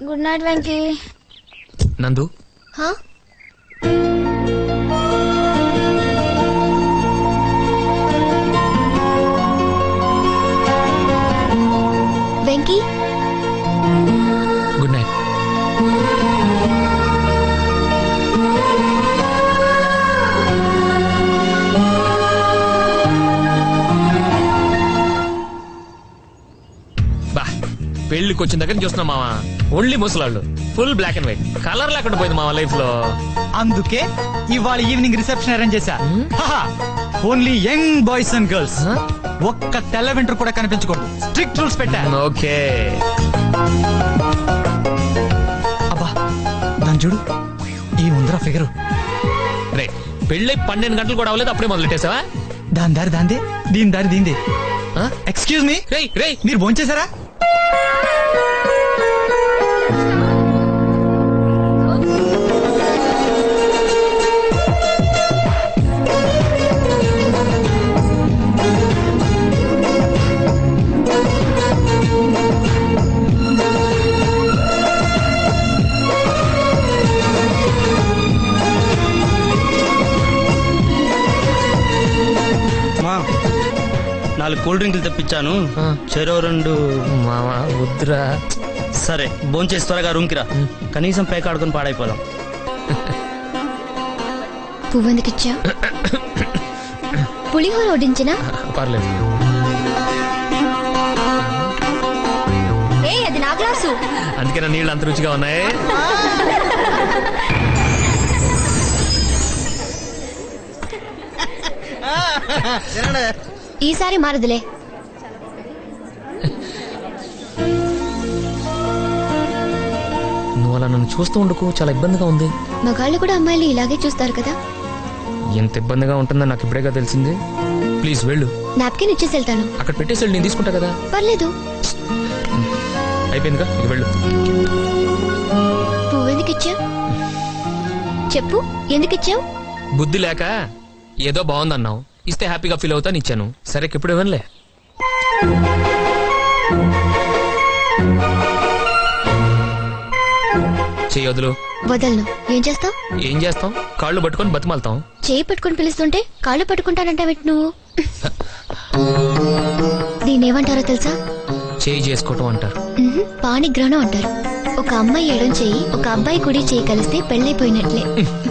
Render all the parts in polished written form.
Good night Venky. నందు Venky good night. పెళ్లికి వచ్చిన దగ్గర చూస్తున్నాం మావా, ఓన్లీ ముసలాళ్ళు, full black and white, colour లేకుండా పోయింది మావా లైఫ్ లో. అందుకే ఇవాళ ఈవినింగ్ రిసెప్షన్ అరేంజ్ చేశా. Only young boys and girls. ఒక్క తెల్ల వెంట్రు కూడా కనిపించకూడదు, స్ట్రిక్ట్ రూల్స్ పెట్టా. ఓకే. అబ్బా దాని చూడు, ఈ ఉందరా ఫిగరు. రే పెళ్ళి 12 గంటలు కూడా అవ్వలేదు, అప్పుడే మొదలెట్టేసావా? దాని దారి దాందే, దీని దారి దీందే. ఎక్స్క్యూజ్ మీ, మీరు భోంచేశారా? నాలుగు కూల్ డ్రింకులు తెప్పించాను, చెరో 2. మావా వద్దురా. సరే భోంచేసి త్వరగా రూమ్కి రా, కనీసం పేక ఆడుకుని పాడైపోదాం. పువ్వెందుకిచ్చా? పులిహోర వడ్డించినా? పర్లేదు. ఏ అది నా గ్లాసు. అందుకే నా నీళ్ళు అంత రుచిగా ఉన్నాయి. ఈసారి మారదులే. నువ్వు అలా నన్ను చూస్తూ ఉండకు, చాలా ఇబ్బందిగా ఉంది. మగాళ్ళు కూడా అమ్మాయిలు ఇలాగే చూస్తారు కదా. ఎంత ఇబ్బందిగా ఉంటుందో నాకు ఇప్పుడేగా తెలిసింది. ప్లీజ్ వెళ్ళు. నాప్కిన్ ఇచ్చేసి వెళ్తాను. అక్కడ పెట్టేసి వెళ్ళు, నేను తీసుకుంటా కదా. పర్లేదు. అయిపోయిందిగా, ఇక వెళ్ళు. పువ్వెందుకిచ్చావు చెప్పు, ఎందుకిచ్చావు? బుద్ధి లేక ఏదో బాగుందన్నావు, ఇస్తే హ్యాపీగా ఫీల్ అవుతాను ఇచ్చాను. సరే ఇప్పుడు ఇవ్వనులే. చెయ్యి వదులు. వదలను. ఏం చేస్తావు? ఏం చేస్తాం? కాళ్ళు పట్టుకొని బతిమాలతాం. చేయి పట్టుకొని పిలుస్తుంటే కాళ్ళు పట్టుకుంటానంటావేంటి నువ్వు? దీనేమంటారో తెలుసా? చేయి చేసుకోవటం అంటారు. పాణిగ్రహణం అంటారు. ఒక అమ్మాయి ఎడం చేయి, ఒక అబ్బాయి కుడి చేయి కలిస్తే పెళ్ళైపోయినట్లే.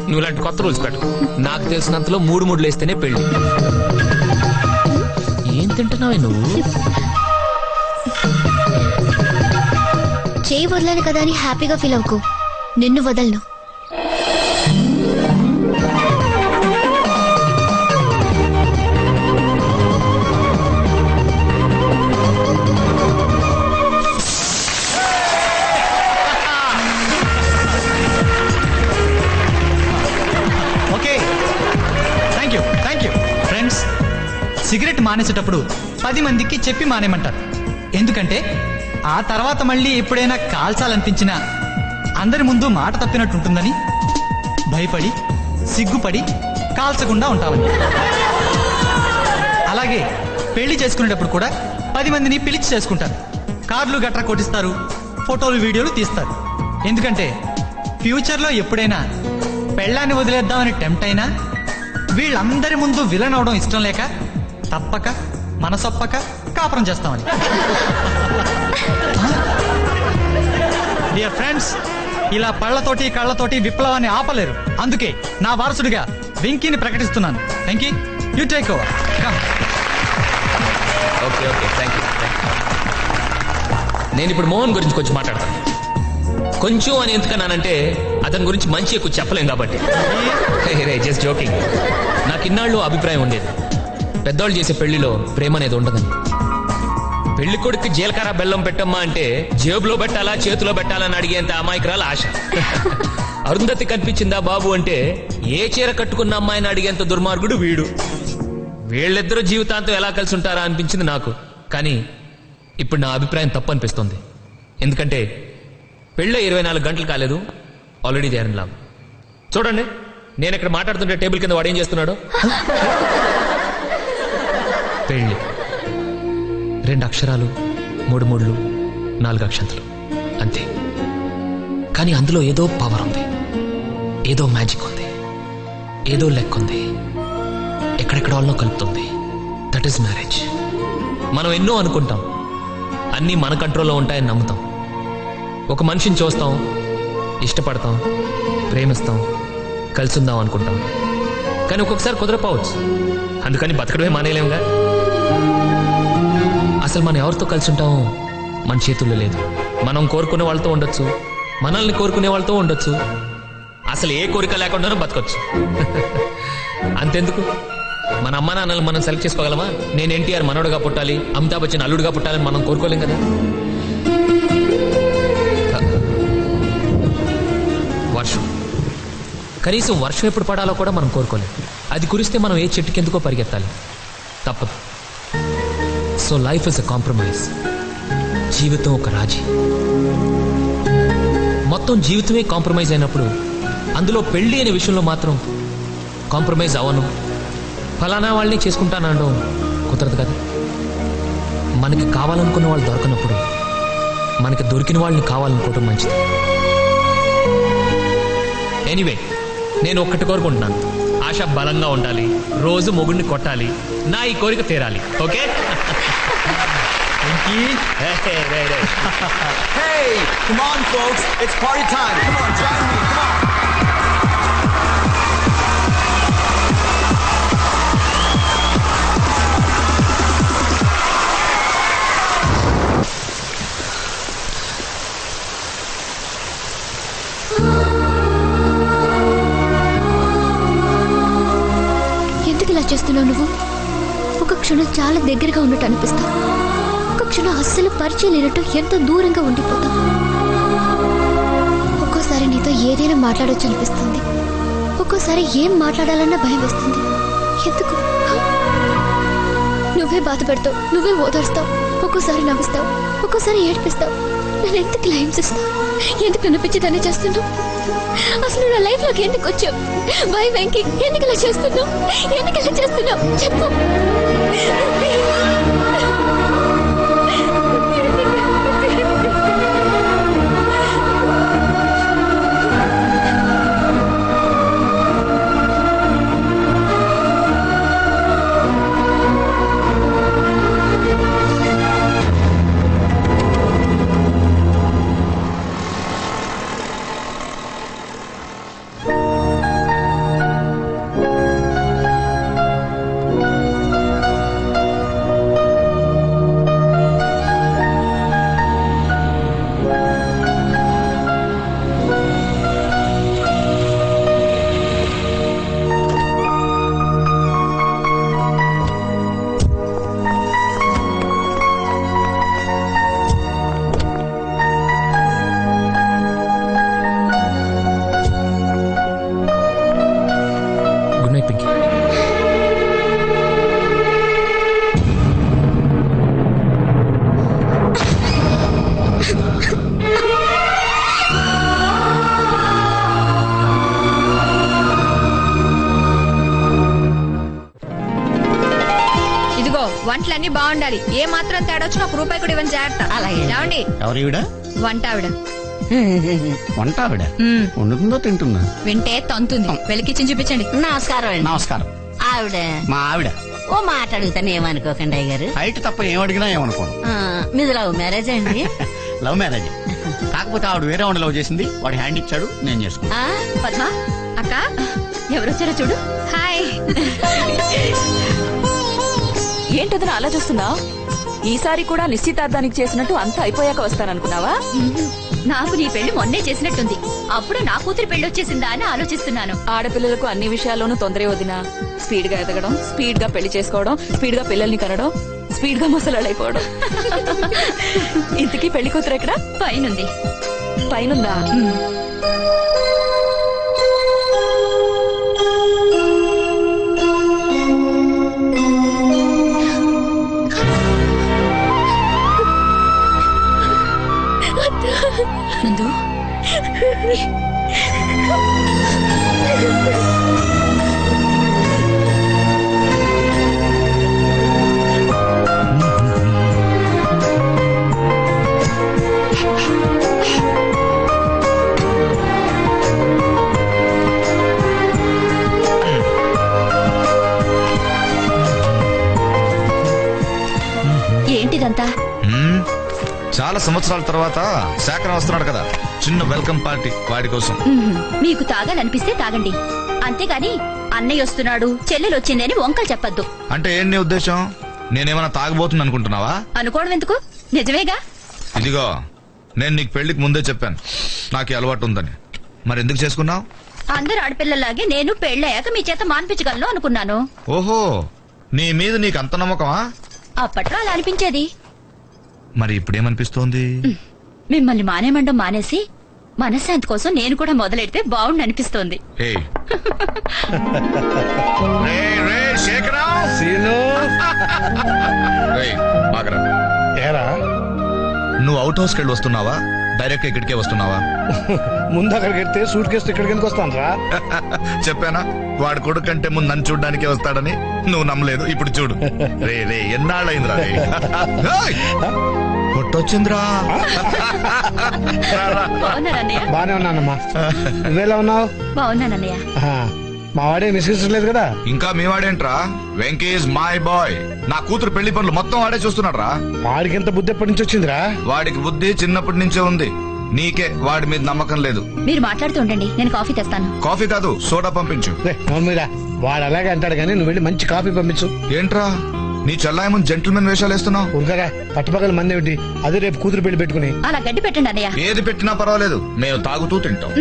నువ్వు ఇలాంటి కొత్త రూల్స్ పెట్టు. నాకు తెలిసినంతలో 3 ముడ్లు వేస్తేనే పెళ్లి. ఏం తింటున్నావే నువ్వు? చేయి వదలను కదా అని హ్యాపీగా ఫీల్ అవ్వకు. నిన్ను వదలను. సిగరెట్ మానేసేటప్పుడు 10 మందికి చెప్పి మానేమంటారు. ఎందుకంటే ఆ తర్వాత మళ్ళీ ఎప్పుడైనా కాల్చాలనిపించినా అందరి ముందు మాట తప్పినట్టుంటుందని భయపడి సిగ్గుపడి కాల్చకుండా ఉంటామని. అలాగే పెళ్లి చేసుకునేటప్పుడు కూడా 10 మందిని పిలిచి చేసుకుంటారు. కార్లు గట్రా కొట్టిస్తారు, ఫోటోలు వీడియోలు తీస్తారు. ఎందుకంటే ఫ్యూచర్లో ఎప్పుడైనా పెళ్ళాన్ని వదిలేద్దామని టెంప్ట్ అయినా వీళ్ళందరి ముందు విలన్ అవడం ఇష్టం లేక తప్పక మనసొప్పక కాపురం చేస్తామని. డియర్ ఫ్రెండ్స్, ఇలా పళ్లతోటి కళ్ళతోటి విప్లవాన్ని ఆపలేరు. అందుకే నా వారసుడిగా వెంకీని ప్రకటిస్తున్నాను. Venky, you take over. Okay okay, thank you. నేను ఇప్పుడు మోహన్ గురించి కొంచెం మాట్లాడతాను. కొంచెం అని ఎందుకన్నానంటే అతని గురించి మంచి ఎక్కువ చెప్పలేం కాబట్టి. Just joking. నాకు ఇన్నాళ్ళు అభిప్రాయం ఉండేది, పెద్దవాళ్ళు చేసే పెళ్లిలో ప్రేమ అనేది ఉండదని. పెళ్లి కొడుకు జీలకర్ర బెల్లం పెట్టమ్మా అంటే జేబులో పెట్టాలా చేతిలో పెట్టాలని అడిగేంత అమాయకురాల ఆశ. అరుంధతి కనిపించిందా బాబు అంటే ఏ చీర కట్టుకున్న అమ్మాయిని అడిగేంత దుర్మార్గుడు వీడు. వీళ్ళిద్దరూ జీవితాంతం ఎలా కలిసి ఉంటారా అనిపించింది నాకు. కానీ ఇప్పుడు నా అభిప్రాయం తప్పు అనిపిస్తుంది. ఎందుకంటే పెళ్ళి 24 గంటలు కాలేదు, already they are in love. చూడండి, నేను ఇక్కడ మాట్లాడుతుంటే టేబుల్ కింద వాడు ఏం చేస్తున్నాడు. పెళ్ళి 2 అక్షరాలు, 3 ముళ్ళు, 4 అక్షంతలు, అంతే. కానీ అందులో ఏదో పవర్ ఉంది, ఏదో మ్యాజిక్ ఉంది, ఏదో లెక్క ఉంది, ఎక్కడెక్కడ వాళ్ళలో కలుపుతుంది. That is marriage. మనం ఎన్నో అనుకుంటాం, అన్నీ మన కంట్రోల్లో ఉంటాయని నమ్ముతాం. ఒక మనిషిని చూస్తాం, ఇష్టపడతాం, ప్రేమిస్తాం, కలిసి ఉందాం అనుకుంటాం. కానీ ఒక్కొక్కసారి కుదరపోవచ్చు, అందుకని బతకడమే మానేయలేముగా. అసలు మనం ఎవరితో కలిసి ఉంటామో మన చేతుల్లో లేదు. మనం కోరుకునే వాళ్ళతో ఉండొచ్చు, మనల్ని కోరుకునే వాళ్ళతో ఉండొచ్చు, అసలు ఏ కోరిక లేకుండానూ బతకొచ్చు. అంతెందుకు, మన అమ్మ నాన్నలు మనం సెలెక్ట్ చేసుకోగలమా? నేను ఎన్టీఆర్ మనోడుగా పుట్టాలి, అమితాబ్ బచ్చన్ అల్లుడుగా పుట్టాలని మనం కోరుకోలేం కదా. వర్షం, కనీసం వర్షం ఎప్పుడు పడాలో కూడా మనం కోరుకోలేం. అది కురిస్తే మనం ఏ చెట్టుకి ఎందుకో పరిగెత్తాలి, తప్పదు. So life is a compromise. జీవితం ఒక రాజీ. మొత్తం జీవితమే కాంప్రమైజ్ అయినప్పుడు అందులో పెళ్లి అనే విషయంలో మాత్రం కాంప్రమైజ్ అవను, ఫలానా వాళ్ళని చేసుకుంటానడం కుదరదు కదా. మనకి కావాలనుకున్న వాళ్ళు దొరకనప్పుడు మనకి దొరికిన వాళ్ళని కావాలనుకోవడం మంచిది. ఎనీవే, నేను ఒక్కటి కోరుకుంటున్నాను, ఆశ బలంగా ఉండాలి, రోజు మొగుడిని కొట్టాలి, నా ఈ కోరిక తీరాలి. Okay? Hey, come on, folks. It's party time. Come on, join me. Come on. ఎందుకు ఇలా చేస్తున్నావు నువ్వు? ఒక క్షణం చాలా దగ్గరగా ఉన్నట్టు అనిపిస్తావు, ఒక క్షణం అస్సలు పరిచయం లేనట్టు ఎంతో దూరంగా ఉండిపోతావు. ఒక్కోసారి నీతో ఏదైనా మాట్లాడొచ్చు అనిపిస్తుంది, ఒక్కోసారి ఏం మాట్లాడాలన్నా భయం వేస్తుంది. ఎందుకు? నువ్వే బాధ పెడతావు, నువ్వే ఓదార్స్తావు, ఒక్కోసారి నవ్విస్తావు, ఒక్కోసారి ఏడిపిస్తావు. నన్ను ఎందుకు ఇలా హింసిస్తావు? ఎందుకు అనిపించేదాన్ని చేస్తున్నావు? అసలు నా లైఫ్ లోకి ఎందుకు వచ్చావు? వై వెంకీ, ఎందుకు ఇలా చేస్తున్నావు? ఎందుకు ఇలా చేస్తున్నావు? చెప్పు. వంటలన్నీ బాగుండాలి, ఏ మాత్రం తేడా వచ్చినా ఒక రూపాయి కూడా ఇవ్వని జాగ్రత్త. అలాగే ఎవరివిడ? వంట ఆవిడ. వంట ఆవిడ వండుతుందో తింటుందా? వింటే తంతుంది. వెలికిచ్చి చూపించండి. నమస్కారం అండి. నమస్కారం. ఆవిడ మా ఆవిడ. ఓ మాట అడుగుతాను, ఏమనుకోకండి అయ్య గారు. హైట్ తప్ప ఏం అడిగినా ఏమనుకోను. మీది లవ్ మ్యారేజ్ అండి? Love marriage. కాకపోతే ఆవిడ వేరే వాడిని లవ్ చేసింది, వాడి హ్యాండ్ ఇచ్చాడు, నేను చేసుకున్నా. పద్మ అక్క, ఎవరొచ్చారో చూడు. హాయ్. ఏంటది అలా చూస్తున్నావు? ఈసారి కూడా నిశ్చితార్థానికి చేసినట్టు అంతా అయిపోయాక వస్తాననుకున్నావా? నాకు నీ పెళ్లి మొన్నే చేసినట్టుంది, అప్పుడు నా కూతురు పెళ్లి వచ్చేసిందా అని ఆలోచిస్తున్నాను. ఆడపిల్లలకు అన్ని విషయాల్లోనూ తొందరే వదినా. స్పీడ్ గా ఎదగడం, స్పీడ్ గా పెళ్లి చేసుకోవడం, స్పీడ్ గా పిల్లల్ని కనడం, స్పీడ్ గా ముసలాడైపోవడం. ఇంతకీ పెళ్లి కూతురు ఎక్కడ? పైనుంది. పైనుందా? నందు, చాలా సంవత్సరాల తర్వాత శాఖరం వస్తున్నాడు కదా, చిన్న వెల్కమ్ పార్టీ వాడి కోసం. మీకు తాగాలనిపిస్తే తాగండి, అంతేగాని అన్నయ్య వస్తున్నాడు చెల్లెలు వచ్చిందని వంకలు చెప్పొద్దు. అంటే ఏం నీ ఉద్దేశం? నేనేమన్నా తాగబోతుంది అనుకుంటున్నావా? అనుకోవడం ఎందుకు, నిజమేగా. ఇదిగో, నేను నీకు పెళ్లికి ముందే చెప్పాను నాకు ఈ అలవాటు ఉందని. మరి ఎందుకు చేసుకున్నావు? అందరు ఆడపిల్లలాగే నేను పెళ్ళయ్యాక మీ చేత మాన్పించగలను అనుకున్నాను. ఓహో, నీ మీద నీకు అంత నమ్మకమా? అప్పట్లో అలా అనిపించేది. మరి ఇప్పుడేమనిపిస్తోంది? మిమ్మల్ని మానేమండం మానేసి మనశ్శాంతి కోసం నేను కూడా మొదలెడితే బాగుండి అనిపిస్తోంది. ఏయ్. రేయ్, ఆగరా. నువ్వు అవుట్ హౌస్కి వెళ్ళి వస్తున్నావా, డైరెక్ట్ ఇక్కడికే వస్తున్నావా? ముందు అక్కడికి వెళ్తే సూట్ కేసు ఇక్కడికి ఎందుకు వస్తాను రా? చెప్పానా వాడి కొడుకు కంటే ముందు నన్ను చూడ్డానికే వస్తాడని? నువ్వు నమ్మలేదు, ఇప్పుడు చూడు. రే రే ఎన్నాళ్ళైందిరా రే. కొట్టొచ్చిందిరా. బానే ఉన్నానమ్మా, నువ్వెలా ఉన్నావు? బాగున్నానన్నయ్య. మా వాడే నిశ్చయించలేదు కదా. ఇంకా మీ వాడేంట్రా? Venky is my boy. నా కూతురు పెళ్లి పనులు మొత్తం వాడే చూస్తున్నాడు రా. వాడికి ఎంత బుద్ధి ఎప్పటి నుంచి వచ్చిందిరా? వాడికి బుద్ధి చిన్నప్పటి నుంచే ఉంది. నీకే వాడి మీద నమ్మకం లేదు. మీరు మాట్లాడుతూ ఉండండి, నేను కాఫీ తెస్తాను. కాఫీ కాదు, సోడా పంపించు. మమ్మీరా, వాడు అలాగే అంటాడు కానీ నువ్వు వెళ్ళి మంచి కాఫీ పంపించు. ఏంట్రా నీ చల్లాయమని జెంటిల్మెన్ వేషాలు వేస్తున్నావు? ఉరకగా పట్టుపక్కల మంది ఏమిటి? అదే రేపు కూతురు పెళ్లి పెట్టుకుని. అలా గడ్డి పెట్టండి అన్నయ్య. ఏది పెట్టినా పర్వాలేదు, మేము తాగుతూ తింటాం.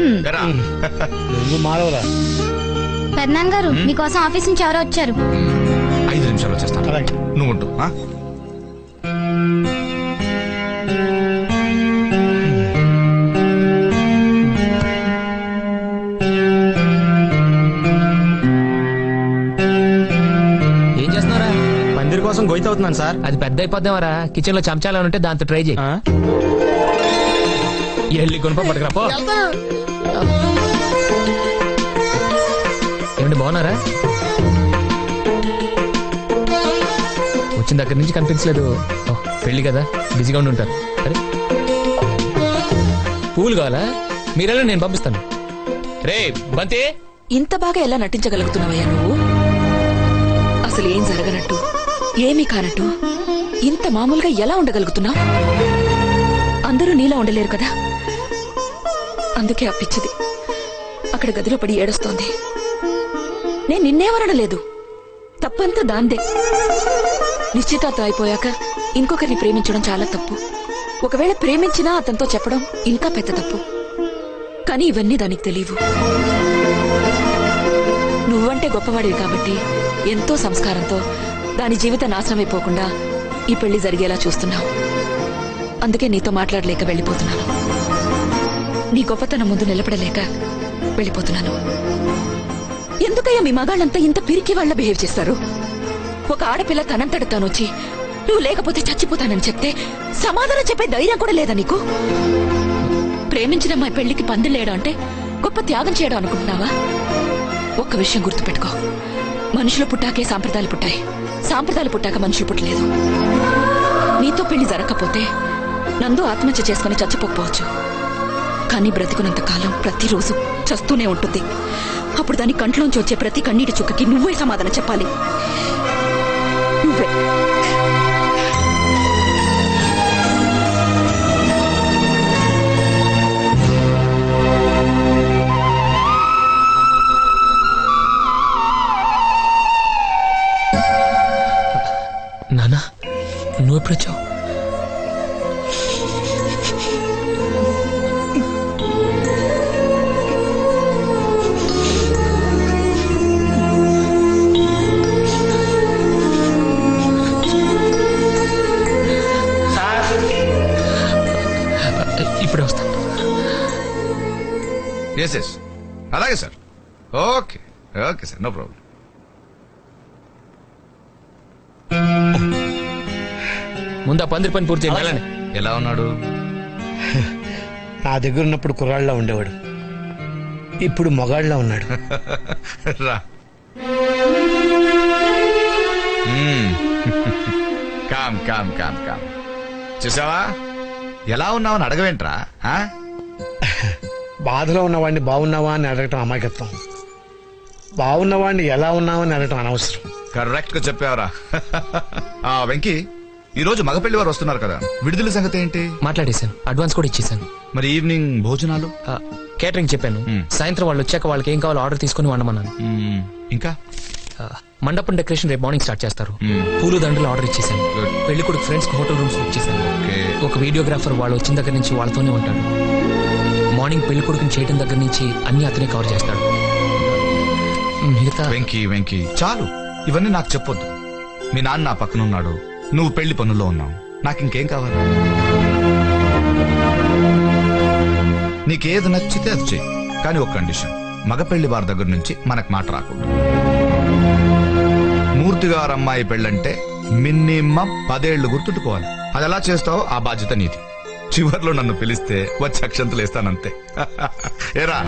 నువ్వు మారవరా? పెద్దనాన్నగారు మీకోసం ఆఫీస్ నుంచి ఎవరో వచ్చారు. 5 నిమిషాలు వచ్చేస్తాను, నువ్వు ఉంటూ. ఏం చేస్తున్నారా? పందిరి కోసం గొయ్యి అవుతున్నాను సార్. అది పెద్ద అయిపోద్దామరా. కిచెన్ లో చెంచాలని ఉంటే దాంతో ట్రై చేయి. ఎల్లి కొనుప పట్టుకురాపో. ఏమండి బాగున్నారా? వచ్చిన దగ్గర నుంచి కనిపించలేదు. పెళ్లి కదా, బిజీగా ఉండి ఉంటారు. అరే పూలు కావాలా? మీరెలా, నేను పంపిస్తాను. రే బంతి, ఇంత బాగా ఎలా నటించగలుగుతున్నావయ్యా నువ్వు? అసలు ఏం జరగనట్టు, ఏమీ కానట్టు ఇంత మామూలుగా ఎలా ఉండగలుగుతున్నావు? అందరూ నీలా ఉండలేరు కదా, అందుకే అప్పించింది అక్కడ గదిలో పడి ఏడుస్తోంది. నేను నిన్నేమనలేదు, తప్పంతా దాందే. నిశ్చితార్థం అయిపోయాక ఇంకొకరిని ప్రేమించడం చాలా తప్పు. ఒకవేళ ప్రేమించినా అతనితో చెప్పడం ఇంకా పెద్ద తప్పు. కానీ ఇవన్నీ దానికి తెలియవు. నువ్వంటే గొప్పవాడివి కాబట్టి ఎంతో సంస్కారంతో దాని జీవితం నాశనమైపోకుండా ఈ పెళ్లి జరిగేలా చూస్తున్నావు. అందుకే నీతో మాట్లాడలేక వెళ్ళిపోతున్నాను. నీ గొప్పతనం ముందు నిలబడలేక వెళ్ళిపోతున్నాను. ఎందుకయ్యా మీ మగాళ్ళంతా ఇంత పిరికి వాళ్ళ బిహేవ్ చేస్తారు? ఒక ఆడపిల్ల తనంతట తానొచ్చి నువ్వు లేకపోతే చచ్చిపోతానని చెప్తే సమాధానం చెప్పే ధైర్యం కూడా లేదా నీకు? ప్రేమించిన మా పెళ్లికి పందిలేయడం అంటే గొప్ప త్యాగం చేయడం అనుకుంటున్నావా? ఒక్క విషయం గుర్తుపెట్టుకో, మనుషులు పుట్టాకే సాంప్రదాయాలు పుట్టాయి, సాంప్రదాయాలు పుట్టాక మనుషులు పుట్టలేదు. నీతో పెళ్లి జరగకపోతే నందు ఆత్మహత్య చేసుకుని చచ్చిపోకపోవచ్చు, కానీ బ్రతికున్నంత కాలం ప్రతిరోజు చస్తూనే ఉంటుంది. అప్పుడు దాని కంట్లోంచి వచ్చే ప్రతి కన్నీటి చుక్కకి నువ్వే సమాధానం చెప్పాలి. నువ్వే. నానా, నువ్వెప్పుడొచ్చావు? ఇప్పుడే వస్తాను. ఎస్ ఎస్, అలాగే sir. Okay okay sir, no problem. ముందు ఆ పందిరి పని పూర్తి చేయాలని. ఎలా ఉన్నాడు? నా దగ్గర ఉన్నప్పుడు కుర్రాళ్ళ ఉండేవాడు, ఇప్పుడు మొగాళ్ళ ఉన్నాడు. రా. Calm calm calm calm. చూసావా ఎలా ఉన్నావని అడగవేంట్రా? బాధలో ఉన్నవాడిని బాగున్నావా అని అడగటం అమాయకత్వం, బాగున్నవాడిని ఎలా ఉన్నావని అడగటం అనవసరం. కరెక్ట్ గా చెప్పావరా. వెంకీ, ఈ రోజు మగ పెళ్లి వారు వస్తున్నారు కదా, విడుదల సంగతి ఏంటి? మాట్లాడేశాను, అడ్వాన్స్ కూడా ఇచ్చేసాను. మరి ఈవినింగ్ భోజనాలు? కేటరింగ్ చెప్పాను. సాయంత్రం వాళ్ళు వచ్చాక వాళ్ళకి ఏం కావాలో ఆర్డర్ తీసుకుని వండమన్నాను. ఇంకా మండపం డెకరేషన్ రేపు మార్నింగ్ స్టార్ట్ చేస్తారు. పూలు దండలు ఆర్డర్ ఇచ్చేసాను. పెళ్లి కొడుకు ఫ్రెండ్స్ హోటల్ రూమ్స్ బుక్ చేశాను. ఒక వీడియోగ్రాఫర్ వాళ్ళు వచ్చిన దగ్గర నుంచి వాళ్ళతోనే ఉంటాడు. మార్నింగ్ పెళ్లి కొడుకుని చేయడం దగ్గర నుంచి అన్ని అతనే కవర్ చేస్తాడు. మిగతా వెంకీ చాలు, ఇవన్నీ నాకు చెప్పొద్దు. మీ నాన్న నా పక్కన ఉన్నాడు, నువ్వు పెళ్లి పనుల్లో ఉన్నావు, నాకు ఇంకేం కావాలి? నీకేది నచ్చితే అది చెయ్యి, కానీ ఒక కండిషన్, మగ పెళ్లి వారి దగ్గర నుంచి మనకు మాట రాకూడదు. మూర్తి గారు అమ్మాయి పెళ్ళంటే మినిమం 10 ఏళ్లు గుర్తుంటుకోవాలి. అది ఎలా చేస్తావో ఆ బాధ్యత నీది. చివర్లో నన్ను పిలిస్తే వచ్చి అక్షంతలు వేస్తానంతే. ఏరా